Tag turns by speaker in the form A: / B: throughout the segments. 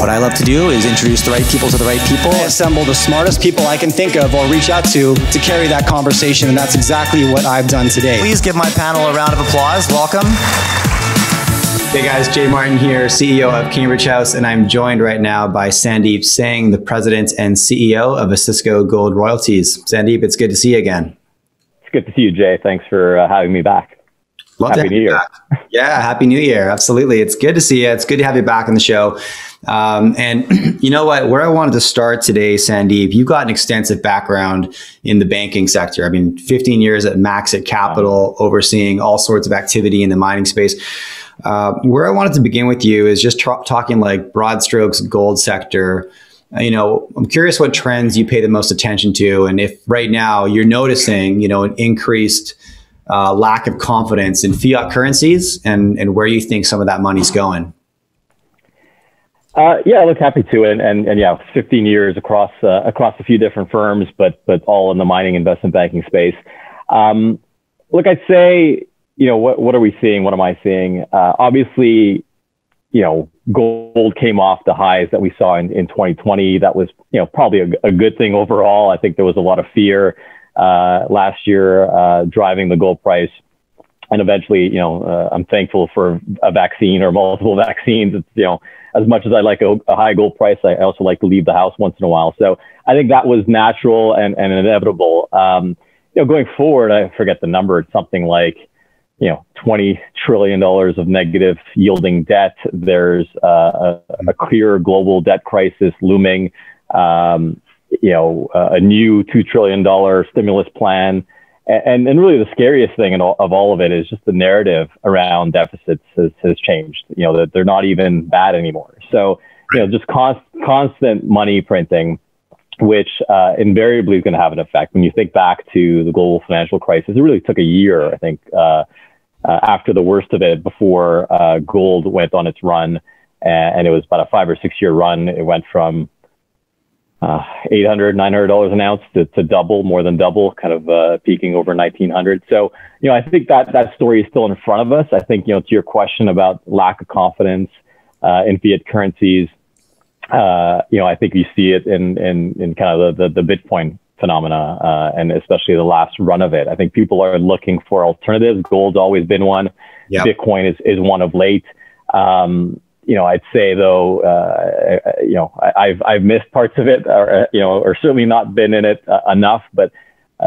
A: What I love to do is introduce the right people to the right people.
B: I assemble the smartest people I can think of or reach out to carry that conversation, and that's exactly what I've done today.
A: Please give my panel a round of applause. Welcome.
B: Hey guys, Jay Martin here, CEO of Cambridge House, and I'm joined right now by Sandeep Singh, the President and CEO of Osisko Gold Royalties. Sandeep, it's good to see you again.
C: It's good to see you, Jay. Thanks for having me back. Happy New Year.
B: Yeah, Happy New Year. Absolutely. It's good to see you. It's good to have you back on the show. And you know what, where I wanted to start today, Sandeep, you've got an extensive background in the banking sector. I mean, 15 years at Maxit Capital, overseeing all sorts of activity in the mining space. Where I wanted to begin with you is just talking like broad strokes gold sector. You know, I'm curious what trends you pay the most attention to, and if right now you're noticing, you know, an increased lack of confidence in fiat currencies, and where you think some of that money's going.
C: Yeah, I look happy to, and yeah, 15 years across a few different firms, but all in the mining investment banking space. Look, I'd say, you know, what are we seeing? What am I seeing? Obviously, you know, gold came off the highs that we saw in 2020. That was, you know, probably a good thing overall. I think there was a lot of fear last year driving the gold price. And eventually, you know, I'm thankful for a vaccine or multiple vaccines. It's, you know, as much as I like a high gold price, I also like to leave the house once in a while. So I think that was natural and inevitable. You know, going forward, I forget the number. It's something like, you know, $20 trillion of negative yielding debt. There's a clear global debt crisis looming. You know, a new $2 trillion stimulus plan. And really the scariest thing of all of it is just the narrative around deficits has changed, you know, that they're not even bad anymore. So, you know, just constant money printing, which invariably is going to have an effect. When you think back to the global financial crisis, it really took a year, I think, after the worst of it before gold went on its run. And it was about a 5 or 6 year run. It went from $800, $900 an ounce to double, more than double, kind of peaking over 1900. So, you know, I think that story is still in front of us. I think, you know, to your question about lack of confidence in fiat currencies, you know, I think you see it in kind of the Bitcoin phenomena, and especially the last run of it. I think people are looking for alternatives. Gold's always been one. Yep. Bitcoin is one of late. You know, I'd say though, you know, I've missed parts of it, or you know, or certainly not been in it enough. But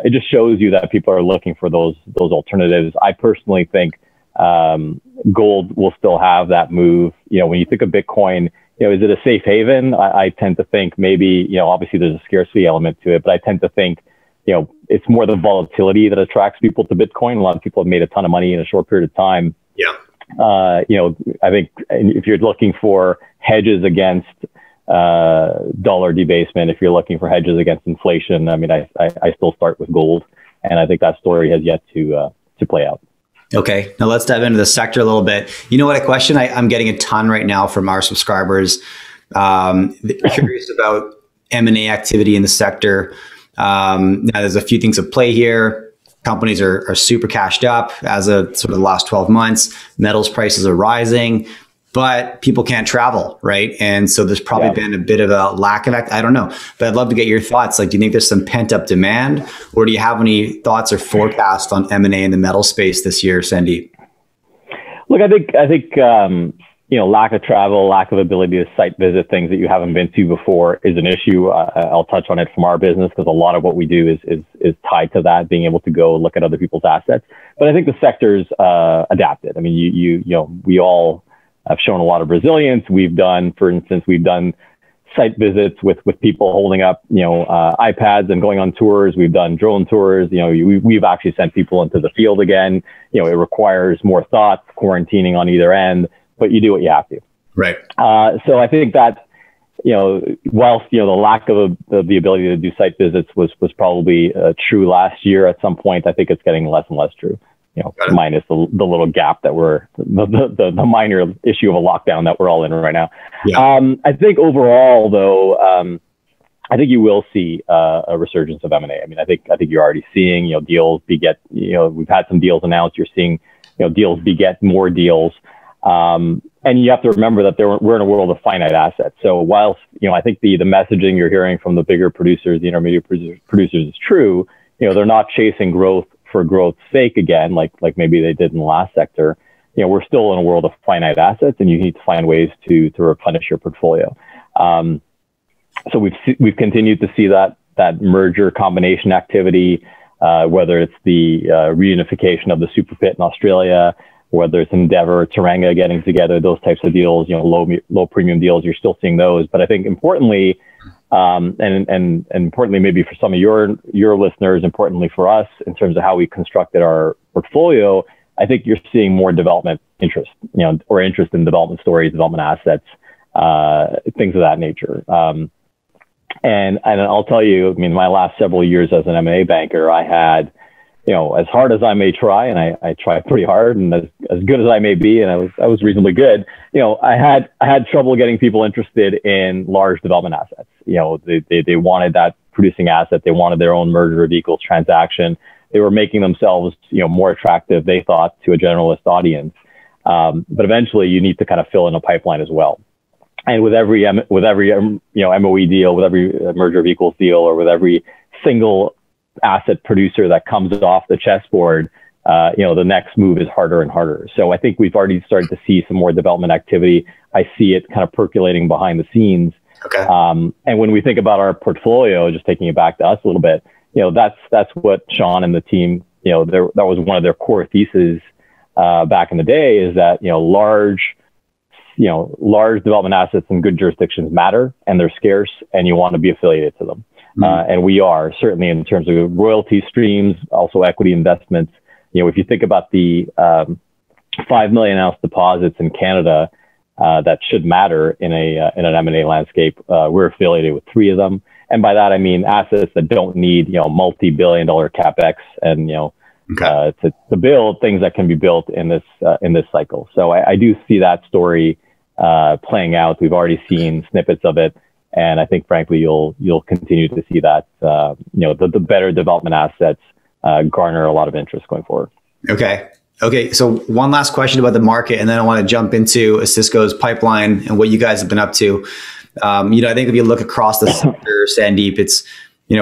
C: it just shows you that people are looking for those alternatives. I personally think gold will still have that move. You know, when you think of Bitcoin, you know, is it a safe haven? I tend to think maybe, you know, obviously there's a scarcity element to it, but I tend to think, you know, it's more the volatility that attracts people to Bitcoin. A lot of people have made a ton of money in a short period of time.
B: Yeah.
C: You know, I think if you're looking for hedges against dollar debasement, if you're looking for hedges against inflation, I mean, I still start with gold, and I think that story has yet to play out.
B: Okay, now let's dive into the sector a little bit. You know what, a question I'm getting a ton right now from our subscribers, curious about M&A activity in the sector. Now there's a few things at play here. Companies are super cashed up as of sort of the last 12 months. Metals prices are rising, but people can't travel, right? And so there's probably been a bit of a lack of I don't know, but I'd love to get your thoughts. Like, do you think there's some pent up demand, or do you have any thoughts or forecasts on M&A in the metal space this year, Sandeep?
C: Look, I think you know, lack of travel, lack of ability to site visit things that you haven't been to before is an issue. I'll touch on it from our business because a lot of what we do is tied to that, being able to go look at other people's assets. But I think the sector's adapted. I mean, you know, we all have shown a lot of resilience. We've done, for instance, site visits with people holding up, you know, iPads and going on tours. We've done drone tours. You know, we've actually sent people into the field again. You know, it requires more thought, quarantining on either end, but you do what you have to.
B: Right.
C: So I think that, you know, whilst, you know, the lack of the ability to do site visits was probably true last year at some point, I think it's getting less and less true. You know, minus the little gap that the minor issue of a lockdown that we're all in right now. Yeah. I think overall, though, I think you will see a resurgence of M&A. I mean, I think you're already seeing, you know, deals beget. You know, we've had some deals announced. You're seeing, you know, deals beget more deals. And you have to remember that we're in a world of finite assets. So whilst, I think the messaging you're hearing from the bigger producers, the intermediate producers is true, they're not chasing growth for growth's sake again, like maybe they did in the last sector. We're still in a world of finite assets, and you need to find ways to replenish your portfolio. So we've continued to see that merger combination activity, whether it's the reunification of the super pit in Australia, whether it's Endeavour, Teranga getting together, those types of deals, low premium deals, you're still seeing those. But I think importantly, and importantly, maybe for some of your listeners, importantly for us in terms of how we constructed our portfolio, I think you're seeing more development interest, or interest in development stories, development assets, things of that nature. And I'll tell you, my last several years as an M&A banker, I had, as hard as I may try, and I try pretty hard, and as good as I may be, and I was reasonably good, I had trouble getting people interested in large development assets. They wanted that producing asset. They wanted their own merger of equals transaction. They were making themselves, more attractive, they thought, to a generalist audience. But eventually you need to kind of fill in a pipeline as well. And with every MOE deal, with every merger of equals deal, or with every single asset producer that comes off the chessboard, the next move is harder and harder. So I think we've already started to see some more development activity. I see it kind of percolating behind the scenes.
B: Okay.
C: And when we think about our portfolio, just taking it back to us a little bit, that's what Sean and the team, that was one of their core theses back in the day, is that large development assets in good jurisdictions matter, and they're scarce, and you want to be affiliated to them. And we are, certainly in terms of royalty streams, also equity investments. If you think about the 5 million ounce deposits in Canada that should matter in an M&A landscape, we're affiliated with 3 of them. And by that, I mean assets that don't need, multi-billion-dollar capex and, to build things that can be built in this cycle. So I do see that story playing out. We've already seen snippets of it. And I think, frankly, you'll continue to see that, the better development assets garner a lot of interest going forward. Okay.
B: So one last question about the market, and then I want to jump into Osisko's pipeline and what you guys have been up to. I think if you look across the sector, Sandeep, it's,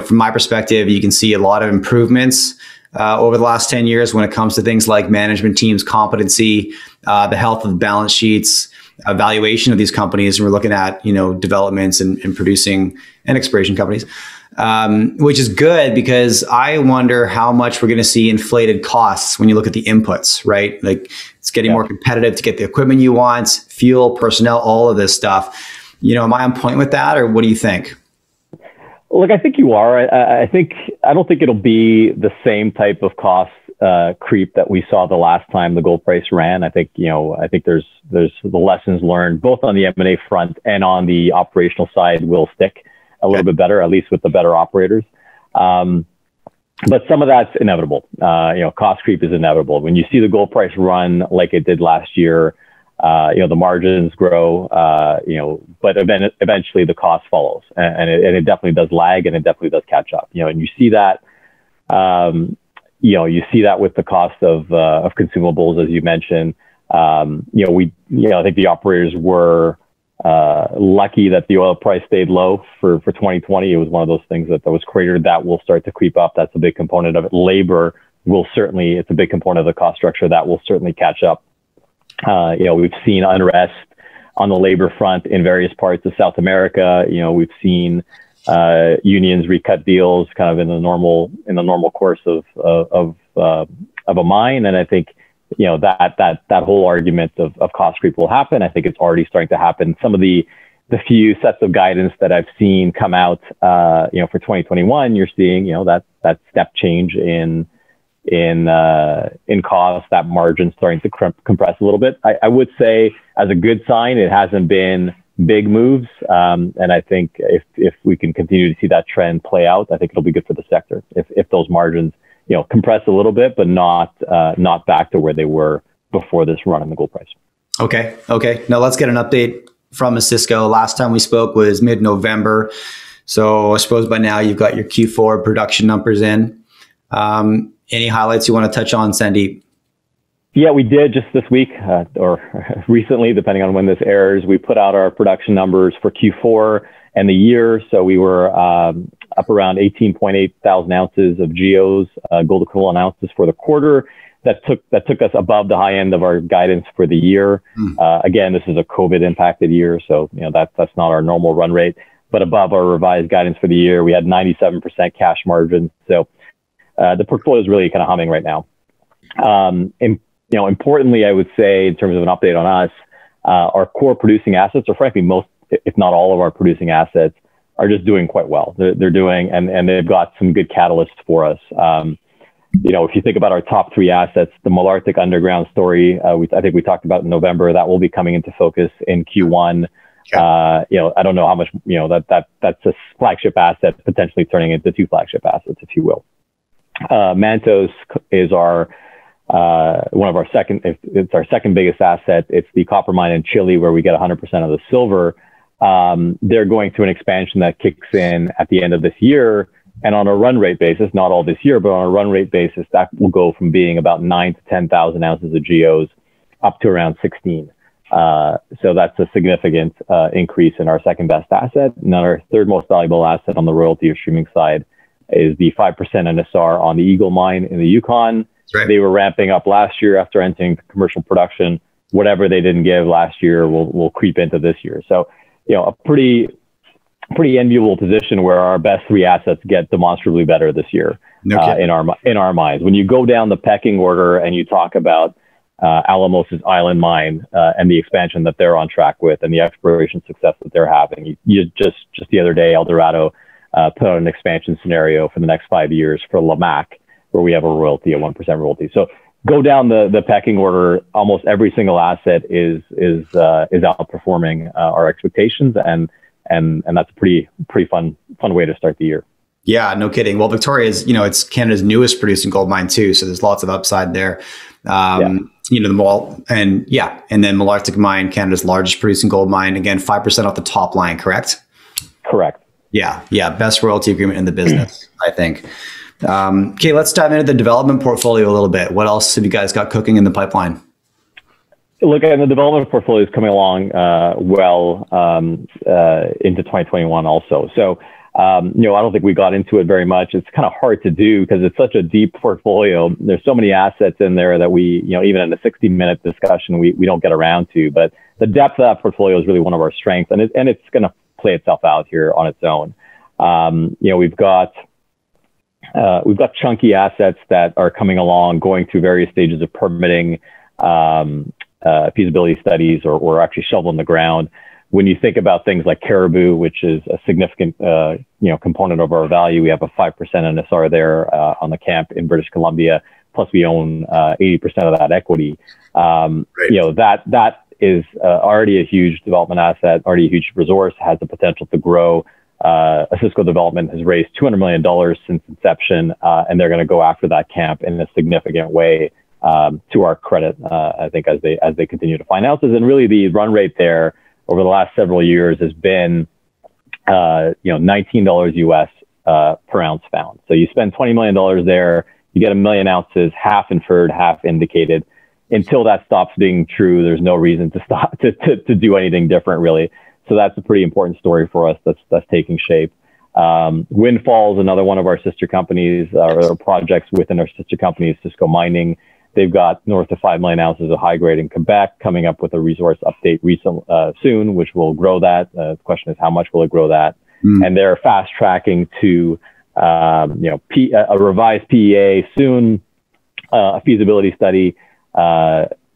B: from my perspective, you can see a lot of improvements over the last 10 years when it comes to things like management teams, competency, the health of the balance sheets, valuation of these companies. And we're looking at, developments and producing and exploration companies, which is good, because I wonder how much we're going to see inflated costs when you look at the inputs, right? Like, it's getting more competitive to get the equipment you want, fuel, personnel, all of this stuff. Am I on point with that, or what do you think?
C: Look, I think you are. I don't think it'll be the same type of cost creep that we saw the last time the gold price ran. I think there's the lessons learned both on the M&A front and on the operational side will stick a little bit better, at least with the better operators. But some of that's inevitable. Cost creep is inevitable. When you see the gold price run like it did last year, the margins grow, but eventually the cost follows, and it definitely does lag, and it definitely does catch up. And you see that, you see that with the cost of consumables, as you mentioned. I think the operators were lucky that the oil price stayed low for 2020. It was one of those things that was cratered that will start to creep up. That's a big component of it. Labor it's a big component of the cost structure that will certainly catch up. We've seen unrest on the labor front in various parts of South America. We've seen unions recut deals kind of in the normal course of a mine. And I think, that whole argument of cost creep will happen. I think it's already starting to happen. Some of the few sets of guidance that I've seen come out, for 2021, you're seeing, that step change in cost, that margin starting to compress a little bit. I would say, as a good sign, it hasn't been big moves. And I think if we can continue to see that trend play out, I think it'll be good for the sector. If those margins, compress a little bit, but not back to where they were before this run in the gold price. Okay.
B: Now let's get an update from Osisko. Last time we spoke was mid-November. So I suppose by now you've got your Q4 production numbers in. Any highlights you want to touch on, Sandeep?
C: Yeah, we did just this week or recently, depending on when this airs. We put out our production numbers for Q4 and the year. So we were up around 18.8 thousand ounces of GEOs, gold equivalent ounces for the quarter. That took us above the high end of our guidance for the year. Again, this is a COVID impacted year, so that's not our normal run rate, but above our revised guidance for the year. We had 97% cash margin, so the portfolio is really kind of humming right now. Importantly, I would say in terms of an update on us, our core producing assets, or frankly most, if not all of our producing assets, are just doing quite well. They're doing, and they've got some good catalysts for us. If you think about our top three assets, the Malartic underground story, I think we talked about in November, that will be coming into focus in Q1. Okay. I don't know how much, that's a flagship asset, potentially turning into two flagship assets, if you will. Mantos is it's our second biggest asset. It's the copper mine in Chile where we get 100% of the silver. They're going through an expansion that kicks in at the end of this year. And on a run rate basis, not all this year, but on a run rate basis, that will go from being about 9,000 to 10,000 ounces of GEOs up to around 16. So that's a significant increase in our second best asset. And our third most valuable asset on the royalty or streaming side is the 5% NSR on the Eagle mine in the Yukon. Right. They were ramping up last year after entering commercial production. Whatever they didn't give last year will creep into this year. So, a pretty enviable position where our best three assets get demonstrably better this year. In our minds. When you go down the pecking order and you talk about Alamos's Island mine and the expansion that they're on track with and the exploration success that they're having, you just the other day, Eldorado put out an expansion scenario for the next 5 years for Lamaque, where we have a royalty, a 1% royalty. So go down the pecking order. Almost every single asset is outperforming our expectations, and that's a pretty fun way to start the year.
B: Yeah, no kidding. Well, Victoria is, it's Canada's newest producing gold mine too, so there's lots of upside there. And then Malartic mine, Canada's largest producing gold mine, again 5% off the top line, correct?
C: Correct.
B: Yeah, best royalty agreement in the business, I think. Okay, let's dive into the development portfolio a little bit. What else have you guys got cooking in the pipeline?
C: Look, and the development portfolio is coming along into 2021 also. So, I don't think we got into it very much. It's kind of hard to do because it's such a deep portfolio. There's so many assets in there that we, even in a 60-minute discussion, we don't get around to. But the depth of that portfolio is really one of our strengths, and it's going to play itself out here on its own. We've got chunky assets that are coming along, going through various stages of permitting, feasibility studies, or actually shovel in the ground. When you think about things like Caribou, which is a significant component of our value, we have a 5% NSR there on the camp in British Columbia. Plus, we own 80% of that equity. That is already a huge development asset, already a huge resource, has the potential to grow. Osisko Development has raised $200 million since inception, and they're going to go after that camp in a significant way. To our credit, I think as they continue to find ounces, and really the run rate there over the last several years has been, $19 US per ounce found. So you spend $20 million there, you get 1 million ounces, half inferred, half indicated. Until that stops being true, there's no reason to stop to do anything different, really. So that's a pretty important story for us that's taking shape. Windfall is another one of our sister companies, or projects within our sister company, Osisko Mining. They've got north of 5 million ounces of high grade in Quebec, coming up with a resource update soon, which will grow that. The question is, how much will it grow that? And they're fast tracking to a revised PEA soon, a feasibility study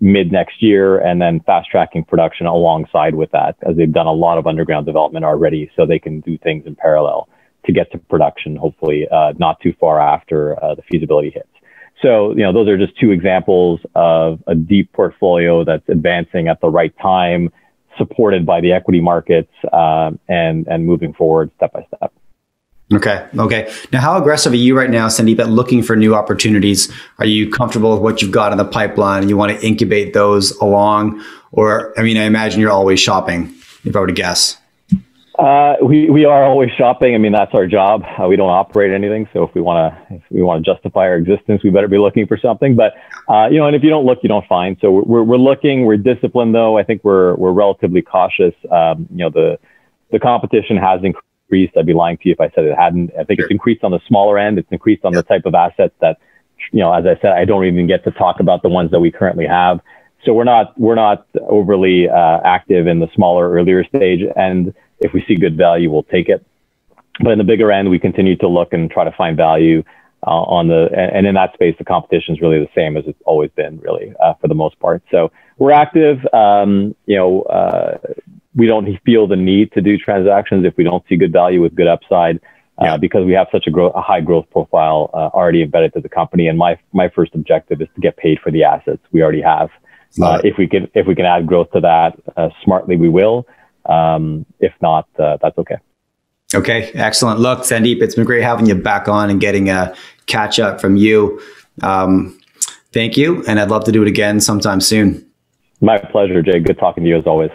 C: mid next year, and then fast tracking production alongside with that, as they've done a lot of underground development already, so they can do things in parallel to get to production, hopefully not too far after the feasibility hits. So, those are just two examples of a deep portfolio that's advancing at the right time, supported by the equity markets, and moving forward step by step.
B: Okay. Now, how aggressive are you right now, Sandeep, at looking for new opportunities? Are you comfortable with what you've got in the pipeline and you want to incubate those along? Or, I imagine you're always shopping, if I were to guess.
C: We are always shopping. I mean, that's our job. We don't operate anything. So if we want to justify our existence, we better be looking for something. But, and if you don't look, you don't find. So we're looking, we're disciplined though. I think we're relatively cautious. The competition has increased. I'd be lying to you if I said it hadn't. I think It's increased on the smaller end. It's increased on the type of assets that, as I said, I don't even get to talk about the ones that we currently have. So we're not overly active in the smaller, earlier stage. And if we see good value, we'll take it. But in the bigger end, we continue to look and try to find value and in that space, the competition is really the same as it's always been, really, for the most part. So we're active. We don't feel the need to do transactions if we don't see good value with good upside, because we have such a high growth profile already embedded to the company. And my first objective is to get paid for the assets we already have. If we can add growth to that smartly, we will. If not, that's okay.
B: Okay, excellent. Look, Sandeep, it's been great having you back on and getting a catch up from you. Thank you. And I'd love to do it again sometime soon.
C: My pleasure, Jay. Good talking to you as always.